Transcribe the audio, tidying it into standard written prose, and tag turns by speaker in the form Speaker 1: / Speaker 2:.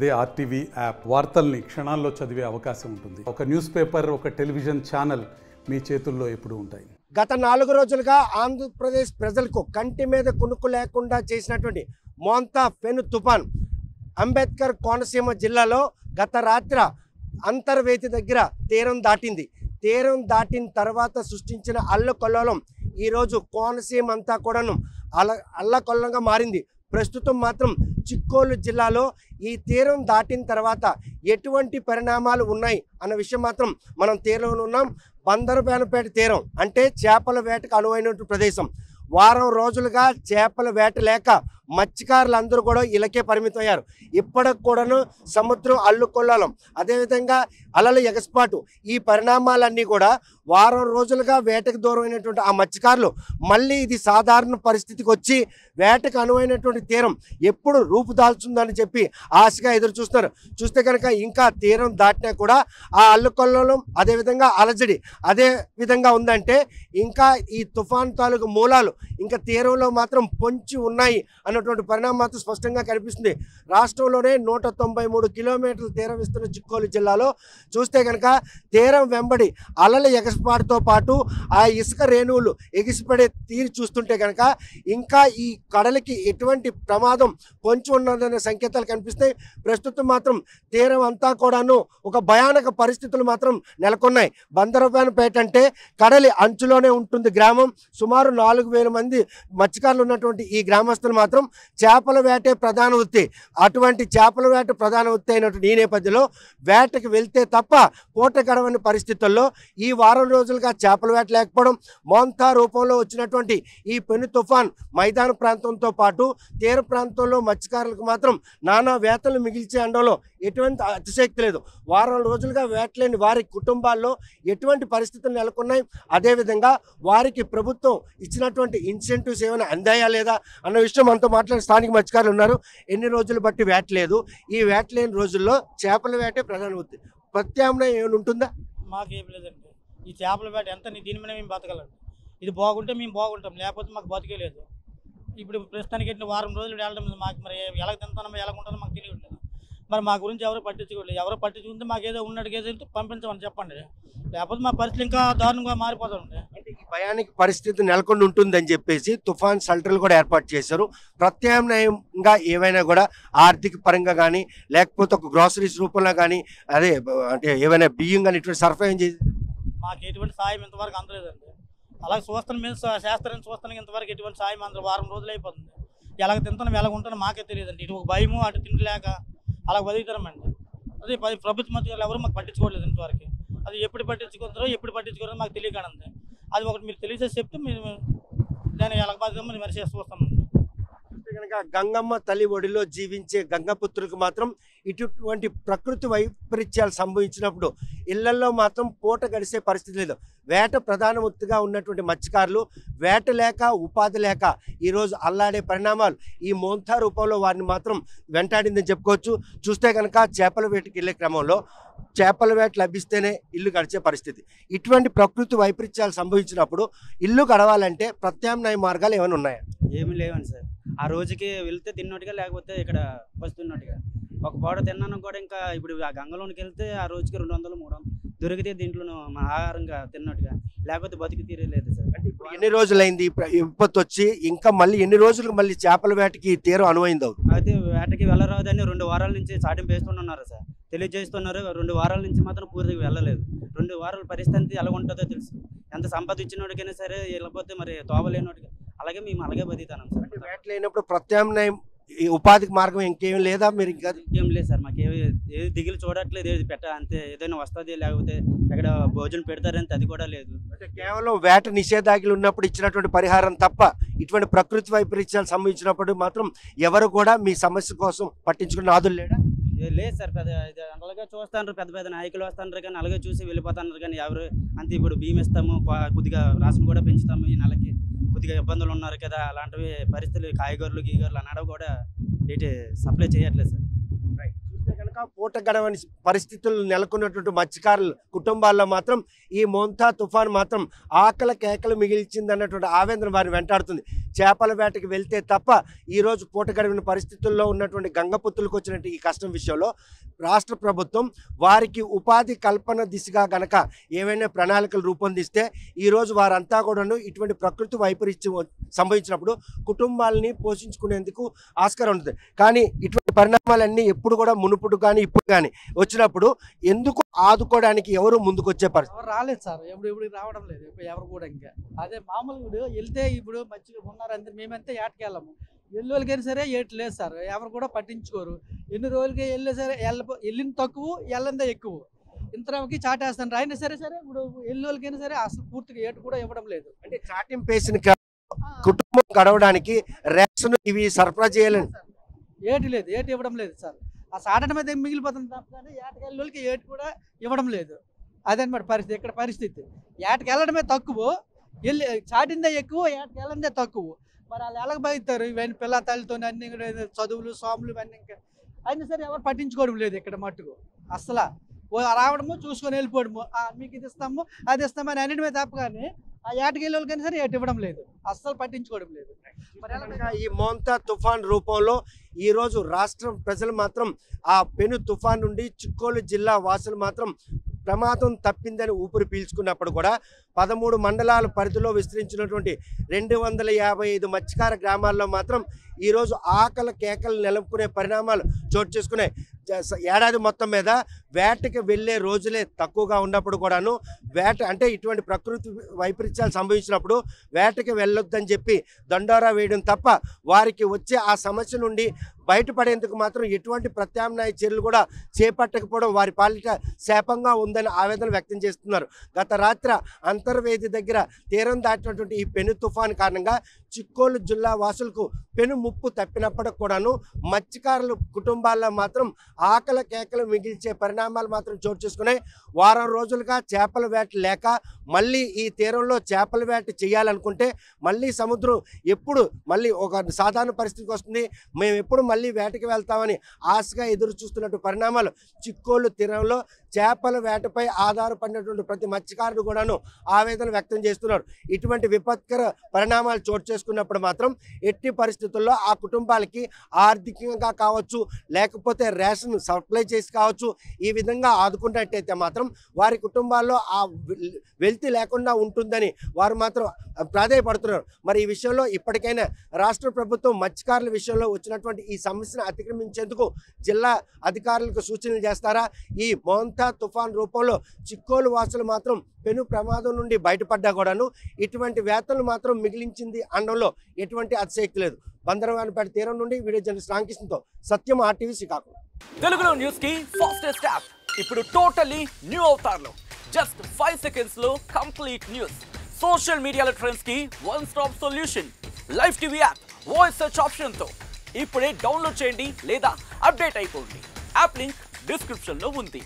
Speaker 1: అదే RTV app వార్తల్ని క్షణాల్లో చదివే అవకాశం ఉంటుంది. ఒక న్యూస్ పేపర్, ఒక టెలివిజన్ ఛానల్ మీ చేతుల్లో ఎప్పుడూ ఉంటాయి.
Speaker 2: గత 4 రోజులుగా ఆంధ్రప్రదేశ్ ప్రజలకు కంటి మీద కునుకు లేకుండా చేసినటువంటి మోంతా పెను తుఫాన్ అంబేద్కర్ కోనసీమ జిల్లాలో గత రాత్రి అంతర్వేది దగ్గర తీరం దాటింది. తీరం దాటిన తర్వాత సృష్టించిన అల్లకల్లోలం ఈరోజు కోనసీమ అంతా కూడాను అల్లకల్లంగా మారింది. ప్రస్తుతం మాత్రం చిక్కోలు జిల్లాలో ఈ తీరం దాటిన తర్వాత ఎటువంటి పరిణామాలు ఉన్నాయి అన్న విషయం మాత్రం మనం తీరంలో ఉన్నాం. బందరబేనపేట తీరం అంటే చేపల వేటకు అనువైనటువంటి ప్రదేశం. వారం రోజులుగా చేపల వేట లేక మత్స్యకారులందరూ కూడా ఇలాకే పరిమితమయ్యారు. ఇప్పటికి కూడాను సముద్రం అల్లుకొల్లాలం, అదేవిధంగా అలల ఎగస్పాటు, ఈ పరిణామాలన్నీ కూడా వారం రోజులుగా వేటకు దూరమైనటువంటి ఆ మత్స్యకారులు మళ్ళీ ఇది సాధారణ పరిస్థితికి వచ్చి వేటకు అనువైనటువంటి తీరం ఎప్పుడు రూపుదాల్చుందని చెప్పి ఆశగా ఎదురు చూస్తున్నారు. చూస్తే కనుక ఇంకా తీరం దాటినా కూడా ఆ అల్లుకొల్లాలం అదేవిధంగా అలజడి అదే విధంగా ఉందంటే ఇంకా ఈ తుఫాన్ తాలూకు మూలాలు ఇంకా తీరంలో మాత్రం పొంచి ఉన్నాయి అన్నటువంటి పరిణామం మాత్రం స్పష్టంగా కనిపిస్తుంది. రాష్ట్రంలోనే 193 కిలోమీటర్ల తీరం ఇస్తున్న చిక్కోలు జిల్లాలో చూస్తే కనుక తీరం వెంబడి అలల ఎగసిపాటుతో పాటు ఆ ఇసుక రేణువులు ఎగిసిపడే తీరు చూస్తుంటే కనుక ఇంకా ఈ కడలికి ఎటువంటి ప్రమాదం పొంచి ఉన్నదనే సంకేతాలు కనిపిస్తాయి. ప్రస్తుతం మాత్రం తీరం అంతా కూడాను ఒక భయానక పరిస్థితులు మాత్రం నెలకొన్నాయి. బందరబేనపేట అంటే కడలి అంచులోనే ఉంటుంది గ్రామం. సుమారు 4,000 మంది మత్స్యకారులు ఉన్నటువంటి ఈ గ్రామస్తులు మాత్రం చేపల వేటే ప్రధాన వృత్తి. అటువంటి చేపల వేట ప్రధాన వృత్తి అయినటువంటి ఈ నేపథ్యంలో వేటకు వెళ్తే తప్ప పూట గడవని పరిస్థితుల్లో ఈ వారం రోజులుగా చేపల వేట లేకపోవడం, మోంతా రూపంలో వచ్చినటువంటి ఈ పెను తుఫాన్ మైదాన ప్రాంతంతో పాటు తీర ప్రాంతంలో మత్స్యకారులకు మాత్రం నానా వేతలు మిగిల్చే అండంలో ఎటువంటి అతిశక్తి లేదు. వారం రోజులుగా వేటలేని వారి కుటుంబాల్లో ఎటువంటి పరిస్థితులు నెలకొన్నాయి, అదేవిధంగా వారికి ప్రభుత్వం ఇచ్చినటువంటి ఇన్సెంటివ్స్ ఏమైనా అందాయా లేదా అన్న విషయం మనతో మాట్లాడే స్థానిక మత్స్యకారులు ఉన్నారు. ఎన్ని రోజులు బట్టి వేట లేదు, ఈ వేట లేని రోజుల్లో చేపల వేటే ప్రధాన వృత్తి, ప్రత్యామ్నాయం ఏమైనా ఉంటుందా?
Speaker 3: మాకేం లేదండి. ఈ చేపల వేట ఎంత దీని మీద మేము బతకాలండి. ఇది బాగుంటే మేము బాగుంటాం, లేకపోతే మాకు బతికే లేదు. ఇప్పుడు ప్రస్తుతానికి ఎట్లా వారం రోజులు వెళ్ళడం మాకు మరి ఎలా తింటానో ఎలా ఉంటానో మాకు తెలియట్లేదు. మరి మా గురించి ఎవరు పట్టించుకోలేదు. ఎవరో పట్టించుకుంటే మాకు ఏదో ఉన్నట్టుగా ఏదో పంపించమని చెప్పండి, లేకపోతే మా పరిస్థితి ఇంకా దారుణంగా మారిపోతుంది.
Speaker 2: అంటే ఈ భయానికి పరిస్థితి నెలకొని ఉంటుందని చెప్పేసి తుఫాన్ షెల్టర్లు కూడా ఏర్పాటు చేశారు. ప్రత్యామ్నాయంగా ఏవైనా కూడా ఆర్థిక పరంగా కానీ లేకపోతే ఒక గ్రాసరీస్ రూపంలో కానీ అదే అంటే ఏమైనా బియ్యం కానీ ఇటువంటి సరఫరా చేసి
Speaker 3: మాకు ఎటువంటి సాయం ఇంతవరకు అందలేదండి. అలాగే చూస్తాను మీద శాస్త్రాన్ని చూస్తానికి ఇంతవరకు ఎటువంటి సాయం అందరూ వారం రోజులు అయిపోతుంది. ఎలాగ తింటాను ఎలాగ ఉంటానో మాకే తెలియదండి. ఇటు ఒక భయము అటు తిండి లేక అలా బతుకుతారమండి. అదే ప్రభుత్వ మధ్యలో ఎవరు మాకు పట్టించుకోవట్లేదు ఇంతవరకు. అది ఎప్పుడు పట్టించుకుంటారో ఎప్పుడు పట్టించుకోరో మాకు తెలియకనంది. అది ఒకటి మీరు తెలియజేసి చెప్తే మీరు దాన్ని ఎలా బాధ్యత మరి చూస్తామండి.
Speaker 2: కనుక గంగమ్మ తల్లి ఒడిలో జీవించే గంగపుత్రులకు మాత్రం ఇటువంటి ప్రకృతి వైపరీత్యాలు సంభవించినప్పుడు ఇళ్లలో మాత్రం పూట గడిసే పరిస్థితి లేదు. వేట ప్రధాన వృత్తిగా ఉన్నటువంటి మత్స్యకారులు వేట లేక ఉపాధి లేక ఈరోజు అల్లాడే పరిణామాలు ఈ మోంతా రూపంలో వారిని మాత్రం వెంటాడిందని చెప్పుకోవచ్చు. చూస్తే కనుక చేపల వేటకి వెళ్ళే క్రమంలో చేపల వేట లభిస్తేనే ఇల్లు గడిచే పరిస్థితి. ఇటువంటి ప్రకృతి వైపరీత్యాలు సంభవించినప్పుడు ఇల్లు గడవాలంటే ప్రత్యామ్నాయ మార్గాలు ఏమైనా ఉన్నాయా?
Speaker 4: ఏమీ లేవండి సార్. ఆ రోజుకి వెళ్తే తిన్నట్టుగా, లేకపోతే ఇక్కడ వస్తున్నట్టుగా ఒక పూట తిన్నాను కూడా. ఇంకా ఇప్పుడు ఆ గంగలోనికి వెళ్తే ఆ రోజుకి 200, 300 దొరికితే దీంట్లో మా ఆహారంగా తిన్నట్టుగా, లేకపోతే బతికి తీరలేదు సార్.
Speaker 2: అంటే ఇప్పుడు ఎన్ని రోజులైంది విపత్తు వచ్చి? ఇంకా మళ్ళీ ఎన్ని రోజులకు మళ్ళీ చేపల వేటకి తీరం అనువైంది?
Speaker 4: అయితే వేటకి వెళ్ళరాదని 2 వారాల నుంచి చాటింపు వేస్తున్నారు సార్, తెలియజేస్తున్నారు. 2 వారాల నుంచి మాత్రం పూర్తిగా వెళ్ళలేదు. 2 వారాల పరిస్థితి ఎలా ఉంటుందో తెలుసు. ఎంత సంపద ఇచ్చినోడికైనా సరే వెళ్ళకపోతే మరి తోవలేనోడికి అలాగే మేము అలాగే బతుకుతాం సార్.
Speaker 2: వేట లేనప్పుడు ప్రత్యామ్నాయం ఈ ఉపాధికి మార్గం ఇంకేం లేదా? మీరు ఇంకా
Speaker 4: ఏం లేదు సార్, మాకు ఏది దిగులు చూడట్లేదు. ఏది అంతే ఏదైనా వస్తుంది, లేకపోతే ఎక్కడ భోజనం పెడతారంటే అది కూడా లేదు.
Speaker 2: అంటే కేవలం వేట నిషేధాజ్ఞలు ఉన్నప్పుడు ఇచ్చినటువంటి పరిహారం తప్ప ఇటువంటి ప్రకృతి వైపరీత్యాలు సంభవించినప్పుడు మాత్రం ఎవరు కూడా మీ సమస్య కోసం పట్టించుకున్న నాదులు లేడా?
Speaker 4: లేదు సార్. అలాగే చూస్తాను, పెద్ద పెద్ద నాయకులు వస్తున్నారు కానీ అలాగే చూసి వెళ్ళిపోతున్నారు కానీ ఎవరు అంతే. ఇప్పుడు బియ్యం ఇస్తాము, కొద్దిగా రాసులు కూడా పెంచుతాము, ఈ నెలకి కొద్దిగా ఇబ్బందులు ఉన్నారు కదా, అలాంటివి పరిస్థితులు కాయగూరలు గీగూరలు అన్నడం కూడా ఏంటి సప్లై చేయట్లేదు సార్.
Speaker 2: చూస్తే కనుక పూట గడవని పరిస్థితులు నెలకొన్నటువంటి మత్స్యకారుల కుటుంబాల్లో మాత్రం ఈ మోంతా తుఫాన్ మాత్రం ఆకలి కేకలు మిగిల్చింది అన్నటువంటి ఆవేదన వారిని వెంటాడుతుంది. చేపల వేటకి వెళ్తే తప్ప ఈరోజు పూట గడవని పరిస్థితుల్లో ఉన్నటువంటి గంగపుత్తులకు వచ్చినట్టు ఈ కష్టం విషయంలో రాష్ట్ర ప్రభుత్వం వారికి ఉపాధి కల్పన దిశగా గనక ఏవైనా ప్రణాళికలు రూపొందిస్తే ఈరోజు వారంతా కూడాను ఇటువంటి ప్రకృతి వైపరీత్యం సంభవించినప్పుడు కుటుంబాలని పోషించుకునేందుకు ఆస్కారం ఉంటుంది. కానీ ఇటువంటి పరిణామాలన్నీ ఎప్పుడు కూడా మునుపుడు కానీ ఇప్పుడు కానీ వచ్చినప్పుడు ఎందుకు ఆదుకోవడానికి ఎవరు ముందుకు వచ్చే పరిస్థితి
Speaker 5: రాలేదు సార్. ఇప్పుడు రావడం లేదు ఎవరు కూడా. ఇంకా అదే మామూలుగా వెళ్తే ఇప్పుడు మంచిగా ఉన్నారు అందరు, మేమంతా ఏటకి వెళ్ళము. ఎల్లువలకైనా సరే ఏటు లేదు సార్, ఎవరు కూడా పట్టించుకోరు. ఎన్ని రోజులకి వెళ్ళే సరే వెళ్ళిన తక్కువ వెళ్ళందే ఎక్కువ. ఇంతకి చాటేస్తాను అయినా సరే ఇప్పుడు ఎల్లువలకైనా సరే అసలు పూర్తిగా ఏటు కూడా ఇవ్వడం లేదు.
Speaker 2: అంటే చాటింపేసిన కుటుంబం గడవడానికి రేషన్ ఇవి సరఫరా చేయాలని
Speaker 5: ఏటు లేదు, ఏటు ఇవ్వడం లేదు సార్. ఆ సాటన మీద మిగిలిపోతుంది తప్ప కానీ ఏటకెళ్ళకి ఏటు కూడా ఇవ్వడం లేదు. అదనమాట పరిస్థితి ఇక్కడ పరిస్థితి. ఏటకి వెళ్ళడమే తక్కువ, వెళ్ళి చాటిందే ఎక్కువ, ఏటకి వెళ్ళందే తక్కువ. మరి వాళ్ళు ఎలాగ బతుకుతారు? ఇవన్నీ పిల్ల తల్లితో అన్ని చదువులు సోములు ఇవన్నీ ఇంకా అయినా సరే ఎవరు పట్టించుకోవడం లేదు ఇక్కడ మట్టుకు. అసలు రావడము చూసుకొని వెళ్ళిపోవడము, మీకు ఇది ఇస్తాము అది ఇస్తామని అన్నిటి మీద తప్ప కానీ ఆ ఏటకెళ్ళి వాళ్ళకైనా సరే ఏటు ఇవ్వడం లేదు, అస్సలు పట్టించుకోవడం లేదు.
Speaker 2: ఈ మోంతా తుఫాన్ రూపంలో ఈ రోజు రాష్ట్రం ప్రజలు మాత్రం ఆ పెను తుఫాన్ నుండి చిక్కోలు జిల్లా వాసులు మాత్రం ప్రమాదం తప్పిందని ఊపిరి పీల్చుకున్నప్పుడు కూడా 13 మండలాల పరిధిలో విస్తరించినటువంటి 255 మత్స్యకార గ్రామాల్లో మాత్రం ఈరోజు ఆకలి కేకలు నెలకొనే పరిణామాలు చోటు చేసుకున్నాయి. ఏడాది మొత్తం మీద వేటకి వెళ్ళే రోజులే తక్కువగా ఉన్నప్పుడు కూడాను వేట అంటే ఇటువంటి ప్రకృతి వైపరీత్యాలు సంభవించినప్పుడు వేటకి వెళ్ళొద్దని చెప్పి దండోరా వేయడం తప్ప వారికి వచ్చే ఆ సమస్య నుండి బయటపడేందుకు మాత్రం ఎటువంటి ప్రత్యామ్నాయ చర్యలు కూడా చేపట్టకపోవడం వారి పాలిట శాపంగా ఉందని ఆవేదన వ్యక్తం చేస్తున్నారు. గత రాత్రి అంతర్వేది దగ్గర తీరం దాటినటువంటి ఈ పెను తుఫాన్ కారణంగా చిక్కోలు జిల్లా వాసులకు పెను ముప్పు తప్పినప్పటికి కూడాను మత్స్యకారుల కుటుంబాల్లో మాత్రం ఆకలి కేకలు మిగిల్చే పరిణామాలు మాత్రం చోటు చేసుకున్నాయి. వారం రోజులుగా చేపల వేట లేక మళ్ళీ ఈ తీరంలో చేపల వేట చేయాలనుకుంటే మళ్ళీ సముద్రం ఎప్పుడు మళ్ళీ ఒక సాధారణ పరిస్థితికి వస్తుంది, మేము ఎప్పుడు మళ్ళీ వేటకి వెళ్తామని ఆశగా ఎదురు చూస్తున్నట్టు పరిణామాలు చిక్కోలు తీరంలో చేపల వేటపై ఆధారపడినటువంటి ప్రతి మత్స్యకారుడు కూడాను ఆవేదన వ్యక్తం చేస్తున్నారు. ఇటువంటి విపత్కర పరిణామాలు చోటు చేసుకున్నప్పుడు మాత్రం ఎట్టి పరిస్థితుల్లో ఆ కుటుంబాలకి ఆర్థికంగా కావచ్చు లేకపోతే రేషన్ సప్లై చేసి కావచ్చు ఈ విధంగా ఆదుకున్నట్టయితే మాత్రం వారి కుటుంబాల్లో ఆ వెల్తి లేకుండా ఉంటుందని వారు మాత్రం ప్రాధాయపడుతున్నారు. మరి ఈ విషయంలో ఇప్పటికైనా రాష్ట్ర ప్రభుత్వం మత్స్యకారుల విషయంలో వచ్చినటువంటి ఈ సమస్యను అతిక్రమించేందుకు జిల్లా అధికారులకు సూచనలు చేస్తారా? ఈ మోంతా తుఫాన్ రూపంలో చిక్కోలు వాసులు మాత్రం పెను ప్రమాదం నుండి బయటపడ్డా కూడాను ఇటువంటి వేతలు మాత్రం మిగిలించింది అనడంలో ఎటువంటి అతిశయక్తి లేదు. బందరవానిపేట తీరం నుండి వీడియో జర్నలిస్ట్ రామకృష్ణతో సత్యం, RTV శ్రీకాకుళం.
Speaker 6: తెలుగులో న్యూస్ కి ఫాస్టెస్ట్ యాప్ ఇప్పుడు టోటల్లీ న్యూ అవతార్లో జస్ట్ 5 seconds లో కంప్లీట్ న్యూస్. సోషల్ మీడియాలో ట్రెండ్స్ కి one stop solution. Live TV app voice search option తో ఇప్పుడే డౌన్లోడ్ చేయండి లేదా అప్డేట్ అయిపోండి. యాప్ లింక్ డిస్క్రిప్షన్ లో ఉంది.